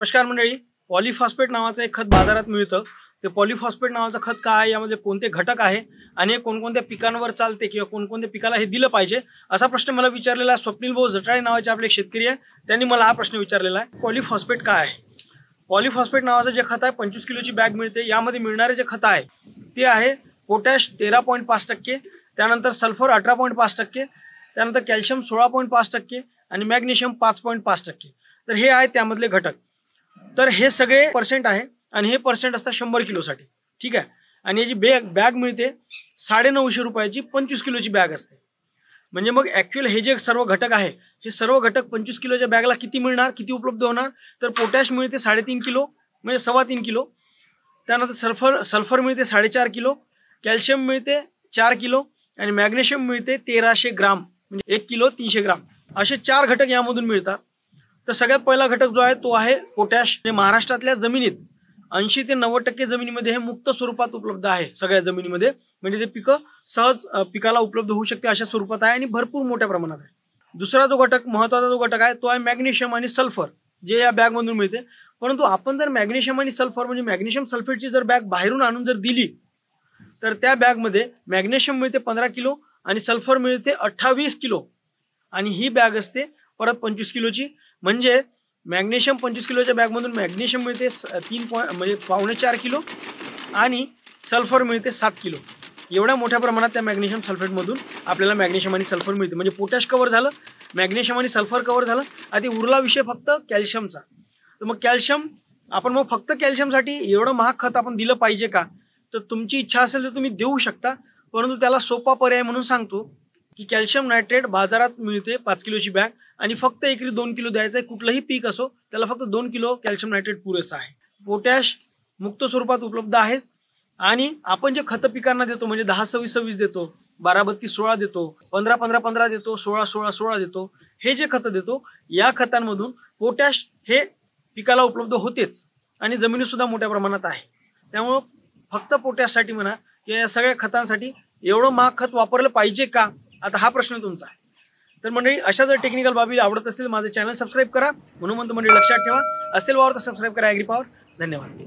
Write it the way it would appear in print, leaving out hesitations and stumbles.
नमस्कार मंडळी, पॉलीफॉस्फेट नावाचं एक खत बाजारात मिळतं। ते पॉलीफॉस्फेट नावाचं खत काय आहे, यामध्ये कोणते घटक आहे आणि कोणकोणत्या पिकांवर चालते किंवा कोणकोणत्या पिकाला हे दिलं पाहिजे, असा प्रश्न मला विचारलेला स्वप्नील भाऊ जटाळे नावाचे आपले शेतकरी आहे, त्यांनी मला हा प्रश्न विचारलेला आहे। पॉलीफॉस्फेट काय आहे? पॉलीफॉस्फेट नावाचं जे खत आहे 25 किलोची बॅग मिळते। यामध्ये मिळणारे जे खत आहे ते आहे पोटॅश 13.5%, त्यानंतर सल्फर 18.5%, त्यानंतर कॅल्शियम 16.5% आणि मॅग्नेशियम 5.5%। तर हे आहे त्यामधले घटक। तर हे सगळे पर्सेंट आहे आणि हे पर्सेंट असतात 100 किलोसाठी, ठीक आहे। आणि याची बॅग मिळते 950 रुपयाची, 25 किलोची बॅग असते। म्हणजे मग ॲक्च्युअल हे जे सर्व घटक आहे, हे सर्व घटक 25 किलोच्या बॅगला किती मिळणार, किती उपलब्ध होणार? तर पोटॅश मिळते 3.5 किलो, म्हणजे 3.25 किलो। त्यानंतर सल्फर मिळते 4.5 किलो, कॅल्शियम मिळते 4 किलो आणि मॅग्नेशियम मिळते 1300 ग्राम, म्हणजे 1 किलो 300 ग्राम। असे 4 घटक यामधून मिळतात। तर सगळ्यात पहिला घटक जो आहे तो आहे पोटॅश। महाराष्ट्रातल्या जमिनीत 80 ते 90% जमिनीमध्ये हे मुक्त स्वरूपात उपलब्ध आहे। सगळ्या जमिनीमध्ये म्हणजे ते पिकं सहज पिकाला उपलब्ध होऊ शकते अशा स्वरूपात आहे आणि भरपूर मोठ्या प्रमाणात आहे। दुसरा जो घटक, महत्त्वाचा जो घटक आहे तो आहे मॅग्नेशियम आणि सल्फर, जे या बॅगमधून मिळते। परंतु आपण जर मॅग्नेशियम आणि सल्फर म्हणजे मॅग्नेशियम सल्फेटची जर बॅग बाहेरून आणून जर दिली, तर त्या बॅगमध्ये मॅग्नेशियम मिळते 15 किलो आणि सल्फर मिळते 28 किलो आणि ही बॅग असते परत 25 किलोची। म्हणजे मॅग्नेशियम 25 किलोच्या बॅगमधून मॅग्नेशियम मिळते 3.4 किलो आणि सल्फर मिळते 7 किलो। एवढ्या मोठ्या प्रमाणात त्या मॅग्नेशियम सल्फेटमधून आपल्याला मॅग्नेशियम आणि सल्फर मिळते। म्हणजे पोटॅश कव्हर झालं, मॅग्नेशियम आणि सल्फर कव्हर झालं, आधी उरला विषय फक्त कॅल्शियमचा। तर मग कॅल्शियम, आपण मग फक्त कॅल्शियमसाठी एवढं महाग खत आपण दिलं पाहिजे का? तर तुमची इच्छा असेल तर तुम्ही देऊ शकता, परंतु त्याला सोपा पर्याय म्हणून सांगतो की कॅल्शियम नायट्रेट बाजारात मिळते 5 किलोची बॅग आणि फक्त एकरी 2 किलो द्यायचं आहे। कुठलंही पीक असो त्याला फक्त 2 किलो कॅल्शियम नायट्रेट पुरेसं आहे। पोटॅश मुक्त स्वरूपात उपलब्ध आहे आणि आपण जे खतं पिकांना देतो, म्हणजे 10-26-26 देतो, 12-32-16 देतो, 15-15-15 देतो, 16-16-16 देतो, हे जे खतं देतो या खतांमधून पोटॅश हे पिकाला उपलब्ध होतेच आणि जमिनीतसुद्धा मोठ्या प्रमाणात आहे। त्यामुळं फक्त पोटॅशसाठी म्हणा किंवा या सगळ्या खतांसाठी एवढं महाग खत वापरलं पाहिजे का? आता हा प्रश्न तुमचा आहे। तर मंडळी, अशा जर टेक्निकल बाबी आवडत असतील माझे चॅनल सबस्क्राईब करा। म्हणून म्हणतो मंडळी, लक्षात ठेवा, असेल वावर तर सबस्क्राईब करा ॲग्री पॉवर। धन्यवाद।